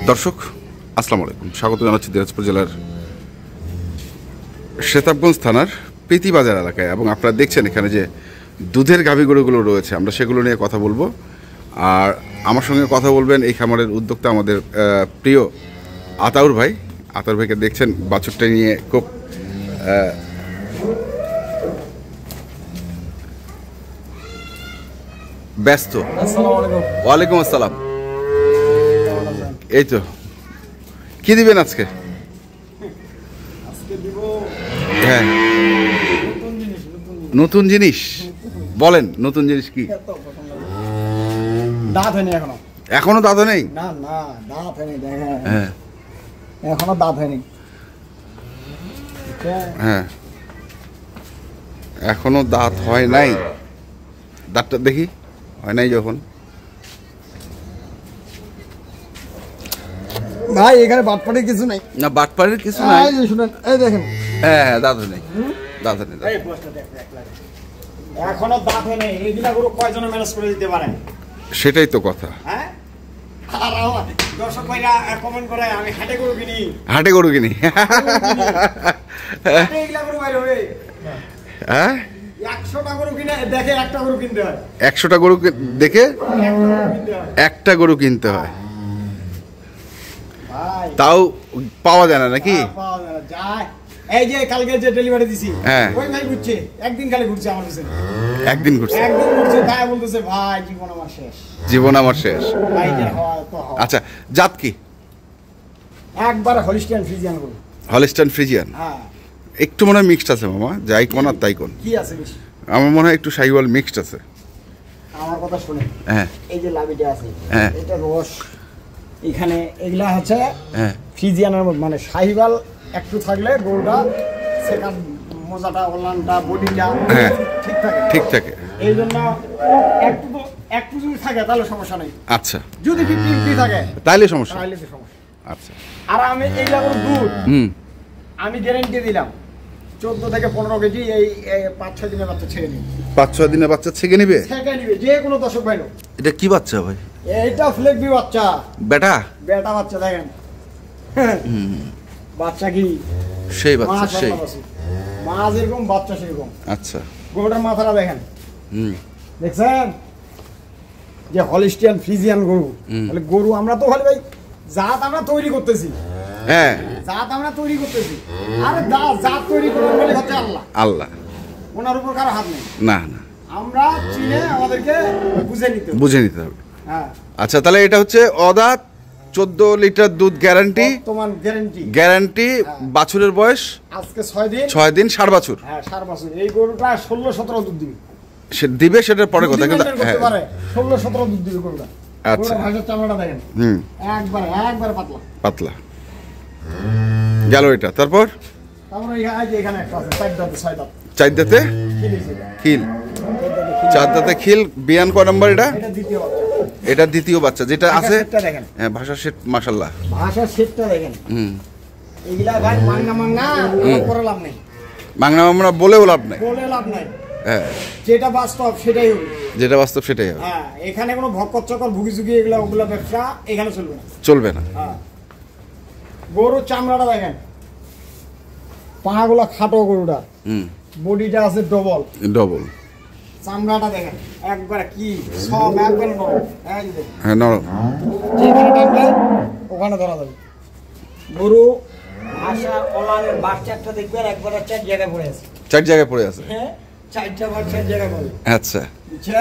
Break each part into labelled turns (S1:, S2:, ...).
S1: দর্শক আসসালামু আলাইকুম, স্বাগত জানাচ্ছি দিনাজপুর জেলার শেতাবগঞ্জ থানার প্রীতিবাজার এলাকায়। এবং আপনারা দেখছেন এখানে যে দুধের গাভী গরুগুলো রয়েছে, আমরা সেগুলো নিয়ে কথা বলবো। আর আমার সঙ্গে কথা বলবেন এই খামারের উদ্যোক্তা আমাদের প্রিয় আতাউর ভাই। আতাউর ভাইকে দেখছেন বাছুরটা নিয়ে খুব ব্যস্ত। ওয়ালাইকুম আসসালাম। এই তো কি দিবেন আজকে? হ্যাঁ, নতুন জিনিস বলেন। নতুন জিনিস কি?
S2: দাঁত হয়নি এখনো।
S1: এখনো দাঁত নেই?
S2: না না, দাঁত হয়নি।
S1: হ্যাঁ,
S2: এখনো দাঁত হয়নি।
S1: হ্যাঁ, এখনো দাঁত হয় নাই। দাঁতটা দেখি, হয় নাই যখন।
S2: ভাই এখানে বাটপাটির কিছু নাই।
S1: না, বাটপাড়ির কিছু নাই।
S2: এই যে শুনেন, এই দেখেন।
S1: হ্যাঁ হ্যাঁ, দাঁত নেই, দাঁত নেই।
S2: এই পোস্টটা দেখ, এখনো দাঁত হয়নি। এইগুলা গরু কয়জনে ম্যানেজ করে দিতে পারে?
S1: সেটাই তো কথা।
S2: হ্যাঁ, আর দর্শক ভাইরা কমেন্ট করে আমি হাটে গরু কিনি,
S1: হাটে গরু কিনি।
S2: হাটে এগুলা গরু বাইরে হবে।
S1: হ্যাঁ,
S2: 100টা গরু কিনে দেখে একটা গরু কিনতে হয়।
S1: 100টা গরু দেখে একটা গরু কিনতে হয়।
S2: ভাই
S1: তাও পাওয়া যায় না নাকি?
S2: পাওয়া যায় না, যায়। এই যে কালকে যে ডেলিভারি দিছি,
S1: হ্যাঁ,
S2: ওই ভাই ঘুরছে, একদিন খালি ঘুরছে আমার পিছনে।
S1: একদিন ঘুরছে,
S2: একদিন ঘুরছে, তাই বলতেছে ভাই জীবন আমার শেষ।
S1: জীবন আমার শেষ।
S2: ভাই যে হওয়া তো হওয়া।
S1: আচ্ছা, জাত কি?
S2: একবার হলিস্টিয়ান ফ্রিজিয়ান গরু।
S1: Holstein Friesian.
S2: হ্যাঁ,
S1: একটু মনে হয় মিক্সড আছে মামা, যাই কোন আর তাই কোন।
S2: কি আছে বেশি?
S1: আমার মনে হয় একটু শাহিওয়াল মিক্সড আছে।
S2: আমার কথা শুনে,
S1: হ্যাঁ
S2: এই যে লাভিটা আছে,
S1: হ্যাঁ,
S2: এটা রস এখানে, এগুলা হচ্ছে
S1: হ্যাঁ,
S2: ফ্রিজিয়ানের মানে শাহিওয়াল একটু থাকলে গরুটা সেখান মোজাটা ওলানটা বডিটা
S1: হ্যাঁ,
S2: ঠিক থাকে,
S1: ঠিক থাকে।
S2: এই জন্য একটু যদি থাকে তাহলে সমস্যা নেই।
S1: আচ্ছা,
S2: যদি 50-50 থাকে
S1: তাইলে সমস্যা।
S2: তাহলে তো সমস্যা।
S1: আচ্ছা,
S2: আর আমি এইগুলা গরুর দুধ
S1: হুম,
S2: আমি গ্যারেন্টি দিলাম 14 থেকে 15 কেজি এই 5-6 দিনের বাচ্চা ছেড়ে নিবে।
S1: 5-6 দিনের বাচ্চা ছেকে নিবে?
S2: ছেড়ে নিবে যে কোনো দর্শক ভাই।
S1: এটা কি বাচ্চা ভাই?
S2: এইটা ফ্লেগবি বাচ্চা,
S1: বেটা
S2: বেটা বাচ্চা দেখেন। বাচ্চা কি
S1: সেই বাচ্চা, সেই।
S2: মা যেরকম বাচ্চা সেরকম।
S1: আচ্ছা,
S2: গরুটার মাথাটা দেখেন,
S1: হুম,
S2: দেখছেন যে হলিস্টিয়ান ফ্রিজিয়ান গরু। তাহলে গরু আমরা তো খালি ভাই জাত আমরা তৈরি করতেছি,
S1: হ্যাঁ,
S2: জাত আমরা তৈরি করতেছি। আরে জাত তৈরি করবেন বলে হচ্ছে আল্লাহ,
S1: আল্লাহ,
S2: ওনার উপর কারো হাত নেই।
S1: না না,
S2: আমরা চিনে আমাদেরকে বুঝে নিতে হবে।
S1: বুঝে নিতে হবে।
S2: হ্যাঁ,
S1: আচ্ছা, তাহলে এটা হচ্ছে অদাঁত, 14 লিটার দুধ গ্যারান্টি।
S2: তোমার গ্যারান্টি,
S1: গ্যারান্টি। বাছুরের বয়স
S2: আজকে 6 দিন।
S1: 6 দিন, 6 বাছুর।
S2: হ্যাঁ, 7 বছর। এই গরুটা 16-17 দুধ দিবে।
S1: সে দিবে, সেটার পরে কথা। কিন্তু
S2: 16-17 দুধ দিবে গরুটা।
S1: আচ্ছা,
S2: ভাষার চামড়াটা দেখেন,
S1: হুম,
S2: একবার পাতলা
S1: পাতলা গেল এটা। তারপর
S2: তারপরে এখানে একটা আছে 4 দাঁত 6 দাঁত
S1: 4 দাঁতে খিল, 4 দাঁতে খিল। বিয়ান কয় নাম্বার এটা?
S2: এটা দ্বিতীয় বাচ্চা।
S1: এটা দ্বিতীয় বাচ্চা যেটা আছে।
S2: সেটটা দেখেন,
S1: হ্যাঁ, ভাষা সেট মাশাআল্লাহ।
S2: ভাষার সেটটা দেখেন।
S1: হুম,
S2: এগুলা ভাই মাংনা করে লাভ নেই,
S1: মাংনা মামনা বলেও লাভ নাই।
S2: বলে লাভ নাই।
S1: হ্যাঁ,
S2: যেটা বাস্তব সেটাই হবে।
S1: যেটা বাস্তব সেটাই হবে।
S2: হ্যাঁ, এখানে কোনো ভক্কর চক্কর ভুগি চুগি এগুলা ওগুলা ব্যবসা এখানে চলবে না,
S1: চলবে না।
S2: হ্যাঁ। গরুর চামড়াটা দেখেন, পাগুলা খাটো গরুটা,
S1: হুম,
S2: বডিটা আছে ডবল,
S1: ডবল।
S2: চামড়াটা দেখেন একবার কি সব একবার নরম। এই যে দেখেন,
S1: হ্যাঁ, নরম।
S2: যেখানে টানবে ওখানে ধরা যাবে। গরু আশা ওলানের বাচ্চাটা দেখবেন একবার 4 জায়গায় পড়ে আছে।
S1: 4 জায়গায় পড়ে আছে।
S2: হ্যাঁ, 4টা বাচ্চা জায়গায় পড়ে।
S1: আচ্ছা,
S2: বুঝছে?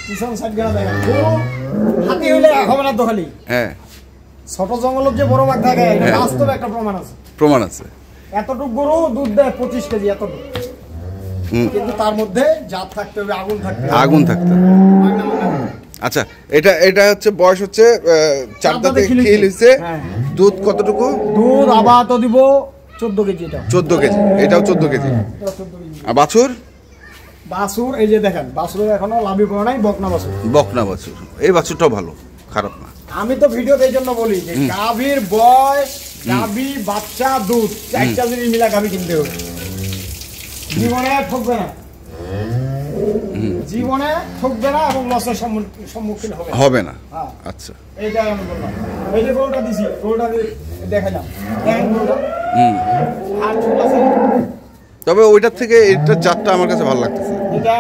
S2: পিছন সাইড গেলা দেখেন, গরু হাতি হইলে হবে না তো খালি।
S1: হ্যাঁ,
S2: ছোট জঙ্গলত যে বড় বাঘ থাকে, এটা
S1: হ্যাঁ।
S2: বাস্তবে একটা প্রমাণ আছে।
S1: প্রমাণ আছে।
S2: এতটুক গরু দুধ দেয় 25 কেজি, এতটুক। কিন্তু তার মধ্যে জাত থাকতে হবে, আগুন থাকতে হবে,
S1: আগুন থাকতে হবে। আচ্ছা, এটা হচ্ছে বয়স হচ্ছে 4 দাঁতে খিল হইছে।
S2: হ্যাঁ।
S1: দুধ কতটুকু?
S2: দুধ আবার তো দিব 14 কেজি। এটা
S1: 14 কেজি, এটাও 14 কেজি।
S2: 14 কেজি।
S1: আর বাছুর?
S2: বাছুর এই যে দেখেন, বাছুরের এখনো লাভি পড়ে নাই, বকনা বাছুর।
S1: বকনা বাছুর। এই বাছুরটাও ভালো, খারাপ না।
S2: আমি তো ভিডিওতে এই জন্য বলি যে গাভীর বয়স, গাভী, বাচ্চা, দুধ 4টা জিনিস মিলা গাভী কিনতে হবে, জীবনে ঠকবে না। জীবনে ঠকবে না এবং লসের সম্মুখীন হবে না।
S1: হবে না।
S2: হ্যাঁ।
S1: আচ্ছা।
S2: এইটাই আমি বললাম। এই যে গরুটা দিছি, গরুটা দেখালাম, দেখেন গরুটা আর চুল আছে।
S1: তবে ওইটার থেকে এটার জাতটা আমার কাছে ভালো লাগতেছে।
S2: এটা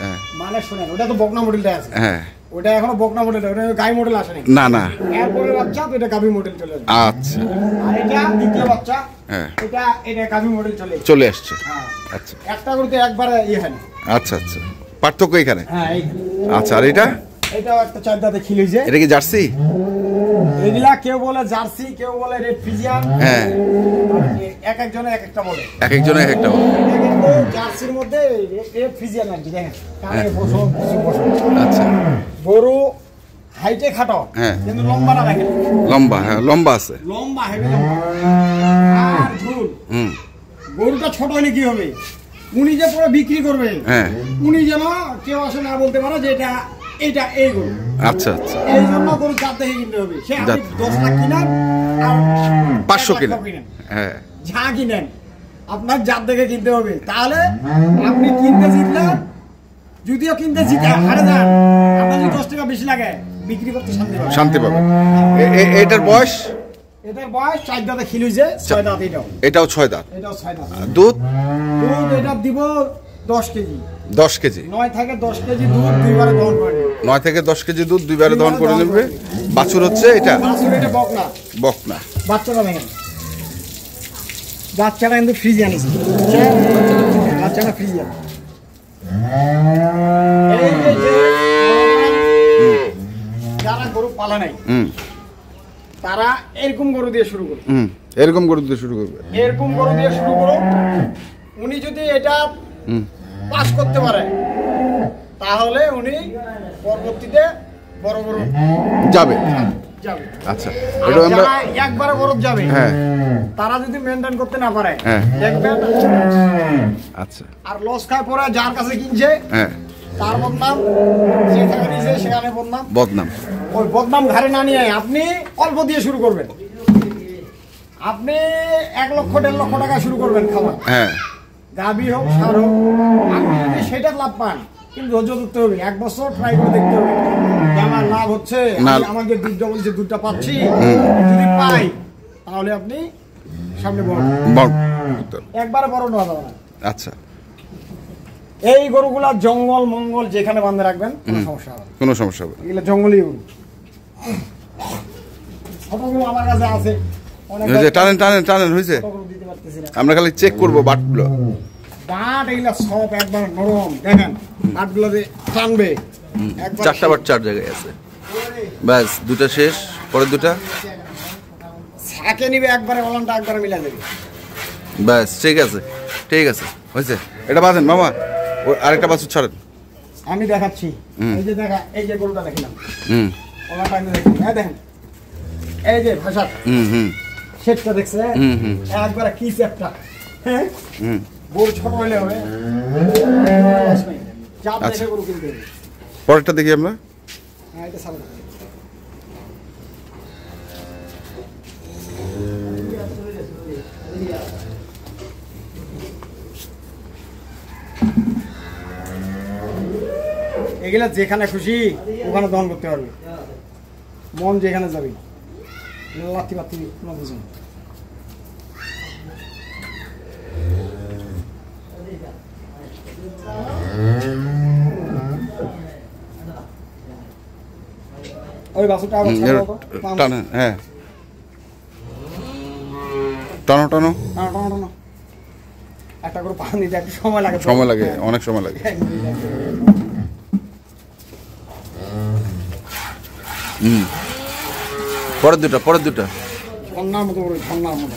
S1: হ্যাঁ
S2: মানে শুনেন, ওটা তো বকনা মডেলটা আছে।
S1: হ্যাঁ,
S2: ওটা এখনো বকনা মডেল, ওটা গাই মডেল আসেনি।
S1: না না,
S2: এরপরে বাচ্চা তো এটা গাভী মডেল চলে আসবে।
S1: আচ্ছা।
S2: আর এটা দ্বিতীয় বাচ্চা,
S1: হ্যাঁ,
S2: এটা গাভী মডেল
S1: চলে আসছে।
S2: হ্যাঁ,
S1: আচ্ছা
S2: একটা করতে একবারে হয় না।
S1: আচ্ছা আচ্ছা, পার্থক্য এখানে।
S2: হ্যাঁ,
S1: আচ্ছা। আর এটা
S2: এটাও একটা চার দাঁতে খিলিছে।
S1: এটা কি জার্সি?
S2: এগুলা কেউ বলে জার্সি, কেউ বলে রেড ফ্রিজিয়ান।
S1: হ্যাঁ,
S2: এক একজনে এক একটা বলে।
S1: এক একজনে এক একটা বলে।
S2: এটা কিন্তু জার্সির মধ্যে রেড ফ্রিজিয়ান আর কি, দেখেন কানে বসো কিছু বসো।
S1: আচ্ছা।
S2: গরু হাইটে খাটো,
S1: হ্যাঁ,
S2: কিন্তু লম্বাটা দেখেন,
S1: লম্বা। হ্যাঁ, লম্বা আছে,
S2: লম্বা হেভি লম্বা। আর ঝুল, গরুটা ছোট হলে কি হবে, উনি যে পরে বিক্রি করবে,
S1: হ্যাঁ,
S2: উনি যেন কেউ আসে না বলতে পারে যে এটা এটা এই গরু।
S1: আচ্ছা আচ্ছা।
S2: এই জন্য গরু জাত দেখে কিনতে হবে। সে আপনি 10 লাখ কিনেন আর
S1: 500
S2: কিনেন,
S1: কিনেন। হ্যাঁ,
S2: যা কিনেন আপনার জাত দেখে কিনতে হবে। তাহলে আপনি কিনতে জিতলেন, যদিও কিনতে জিতে হারে যান, আপনার যদি 10 টাকা বেশি লাগে বিক্রি করতে শান্তি পাবেন।
S1: এটার বয়স?
S2: এটার বয়স 4 দাঁতে খিলুইছে, 6 দাঁত এটাও।
S1: এটাও 6 দাঁত।
S2: এটাও 6 দাঁত।
S1: দুধ
S2: এটা দিব 10 কেজি।
S1: 10 কেজি।
S2: 9 থেকে 10 কেজি দুধ দুইবারে দহন করে নেবে।
S1: 9 থেকে 10 কেজি দুধ দুইবারে দহন করে নেবে। বাছুর হচ্ছে এটা?
S2: বাছুর এটা বকনা।
S1: বকনা।
S2: বাচ্চাটা দেখেন, বাচ্চাটা কিন্তু ফ্রিজিয়ান, বাচ্চাটা ফ্রিজিয়ান। এই যে যারা গরু পালে নাই তারা এরকম গরু দিয়ে শুরু করবে।
S1: এরকম গরু দিয়ে শুরু করবে।
S2: এরকম গরু দিয়ে শুরু করো। উনি যদি এটা পাস করতে পারে তাহলে উনি পরবর্তীতে বড় বড়
S1: যাবে।
S2: যাবে।
S1: আচ্ছা।
S2: আর
S1: এটা আমরা
S2: যারা একবারে বড় যাবে,
S1: হ্যাঁ,
S2: তারা যদি মেইনটেইন করতে না পারে,
S1: হ্যাঁ,
S2: দেখবেন।
S1: আচ্ছা।
S2: আর লস খায় পরে যার কাছে কিনছে,
S1: হ্যাঁ,
S2: তার বদনাম, যেখানে নিয়েছে সেখানে
S1: বদনাম।
S2: ওই বদনাম ঘাড়ে না নিয়ে আপনি অল্প দিয়ে শুরু করবেন। আপনি 1 লক্ষ 1.5 লক্ষ টাকা শুরু করবেন খাবার।
S1: হ্যাঁ,
S2: গাভী হোক সার হোক, আপনি যদি সেটা লাভ পান, কিন্তু ধৈর্য ধরতে হবে। 1 বছর ট্রাই করে দেখতে হবে যে আমার লাভ হচ্ছে, আমাকে দুধটা বলছে দুধটা পাচ্ছি। যদি পাই তাহলে আপনি সামনে বড় একবারে বড় নেওয়া যাবে না।
S1: আচ্ছা।
S2: এই গরুগুলা জঙ্গল মঙ্গল যেখানে বাঁধে রাখবেন কোনো সমস্যা হবে না।
S1: কোনো সমস্যা হবে না।
S2: এগুলো জঙ্গলি গরু। ছোট গরু আমার কাছে আছে অনেক।
S1: টানেন টানেন টানেন, হয়েছে?
S2: ছোট গরু দিতে পারতেছি না।
S1: আমরা খালি চেক করবো বাটগুলো।
S2: বাট এগুলা সব একবার নরম, দেখেন বাটগুলো টানবে একবার।
S1: 4টা বাট 4 জায়গায় আছে। ব্যাস, দুটা শেষ, পরের দুটা
S2: ছাকে নিবে একবারে, বলানটা একবারে মিলা দেবে।
S1: ব্যাস, ঠিক আছে ঠিক আছে, হয়েছে। এটা বাঁধেন মামা, ওই আরেকটা বাছুর ছাড়েন।
S2: আমি দেখাচ্ছি। এই যে দেখা, এই যে গরুটা দেখিলাম,
S1: হুম,
S2: ওলাটা আমি দেখি। হ্যাঁ দেখেন, এই যে ভাষা সেটটা দেখছে, একবারে কি চ্যাপটা। হ্যাঁ, গরু ছোট হইলে হবে, চাপ দেখে গরু কিনতে হবে।
S1: পরেরটা দেখি আমরা।
S2: হ্যাঁ, এটা সামনে এগুলা যেখানে খুশি ওখানে দহন করতে পারবে, মন যেখানে যাবে। লাথি বাতি কোনো বুঝুন। ওই বাসুটা
S1: টানেন। হ্যাঁ, টানো টানো
S2: টানো টানো টানো। একটা করে পানি দিতে একটু সময় লাগে,
S1: সময় লাগে, অনেক সময় লাগে। পরের দুটা, পরের দুটা
S2: ঝর্ণার মতো করে, ঝর্ণার মতো।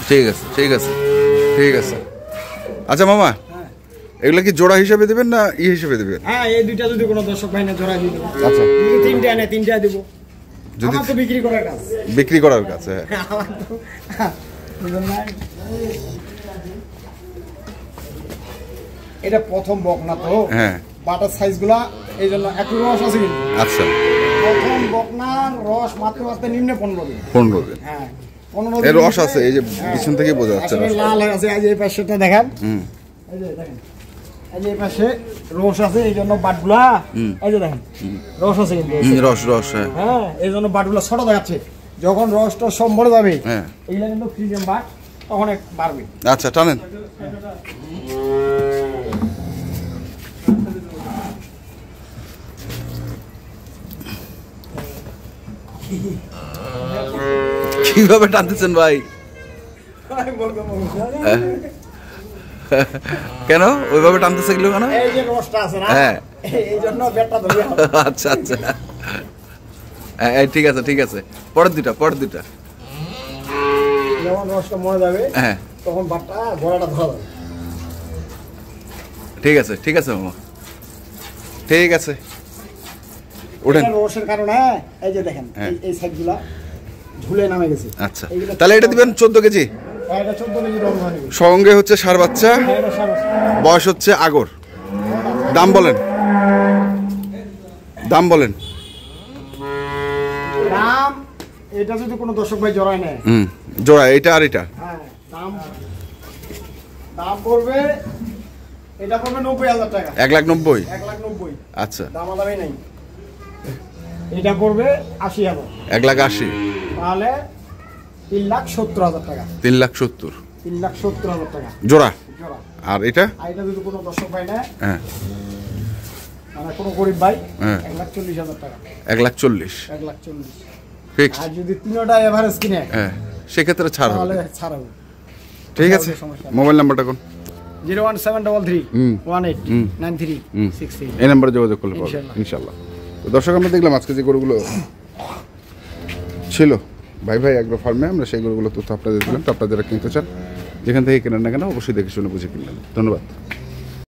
S1: ঠিক আছে ঠিক আছে ঠিক আছে। আচ্ছা মামা, এগুলা কি জোড়া হিসেবে দেবেন না ই হিসেবে দেবেন?
S2: হ্যাঁ, এই দুইটা যদি কোনো দর্শক ভাই না জোড়া দিয়ে দেবো।
S1: আচ্ছা,
S2: যদি 3টে আনে 3টে দেবো।
S1: যদি
S2: আমার তো বিক্রি করার কাজ,
S1: বিক্রি করার কাছে।
S2: আমার তো এটা প্রথম বকনা তো।
S1: হ্যাঁ,
S2: বাটার সাইজ গুলা এই জন্য একটু রস আছে কিন্তু।
S1: আচ্ছা,
S2: প্রথম বকনার রস মাত্র মাত্র নিম্নে 15 দিন।
S1: 15 দিন।
S2: হ্যাঁ, 15
S1: এর
S2: দিন
S1: রস আছে, এই যে পিছন থেকে বোঝা যাচ্ছে।
S2: লাল হয়ে আছে, এই যে এই পাশেটা দেখেন। এই যে দেখেন, এই যে এই পাশে রস আছে, এই জন্য বাটগুলা এই যে দেখেন রস আছে কিন্তু
S1: রস রস
S2: হ্যাঁ, এই জন্য বাটগুলা ছোট দেখাচ্ছে। যখন রসটা সব মরে যাবে
S1: হ্যাঁ,
S2: এইগুলা কিন্তু ফ্রিজিয়াম বাট, তখন এক বাড়বে।
S1: আচ্ছা টানেন। কিভাবে টানতেছেন ভাই? কেন ওইভাবে টানতেছে এগুলো কেন?
S2: এই যে রসটা আছে না,
S1: হ্যাঁ,
S2: এই জন্য ব্যাটটা ধরে
S1: আচ্ছা আচ্ছা, ঠিক আছে ঠিক আছে। পরের দুটা
S2: যখন রসটা মরে যাবে
S1: হ্যাঁ,
S2: তখন বাটটা গলাটা ধরা যাবে।
S1: ঠিক আছে মামা, ঠিক আছে ওঠেন।
S2: এটা রসের কারণে এই যে দেখেন
S1: হ্যাঁ।
S2: এই সাইডগুলা ঝুলে নামে গেছে।
S1: আচ্ছা, তাহলে এটা দিবেন 14 কেজি,
S2: এটা 14 কেজি রং হবে।
S1: সঙ্গে হচ্ছে ষাঁড় বাচ্চা,
S2: হ্যাঁ, এটা সারা
S1: বয়স হচ্ছে আগর। দাম বলেন, দাম বলেন।
S2: দাম এটা যদি কোনো দর্শক ভাই জড়ায় নেয়,
S1: জোড়া এটা আর এটা,
S2: হ্যাঁ দাম পড়বে, এটা পড়বে 90,000 টাকা।
S1: 1,90,000।
S2: 1,90,000।
S1: আচ্ছা,
S2: দামাদামি নাই। এটা পড়বে 80,000,
S1: 1,80,000,
S2: তাহলে 3,70,000 টাকা।
S1: 3,70,000
S2: 3,70,000 টাকা
S1: জোড়া।
S2: জোড়া।
S1: আর এটা
S2: আর এটা যদি কোনো দর্শক ভাই নেয়,
S1: হ্যাঁ,
S2: মানে কোনো গরিব ভাই,
S1: হ্যাঁ।
S2: 1,40,000 টাকা।
S1: 1,40,000
S2: 1,40,000।
S1: ফিক্সড।
S2: আর যদি তিনটা এভারেজ কিনে
S1: হ্যাঁ, সেক্ষেত্রে ছাড় হবে।
S2: তাহলে ছাড় হবে।
S1: ঠিক আছে,
S2: সমস্যা নেই।
S1: মোবাইল নাম্বারটা কোন?
S2: 01733 18 93 63।
S1: এই নাম্বারে যোগাযোগ করলে পাবেন
S2: ইনশাল্লাহ।
S1: ইনশাল্লাহ। তো দর্শক, আমরা দেখলাম আজকে যে গরুগুলো ছিল ভাই অ্যাগ্রো ফার্মে, আমরা সেই গরুগুলো তথ্য আপনাদের দিলাম। তো আপনারা যারা কিনতে চান, যেখান থেকে কেনেন না কেন, অবশ্যই দেখে শুনে বুঝে কিনবেন। ধন্যবাদ।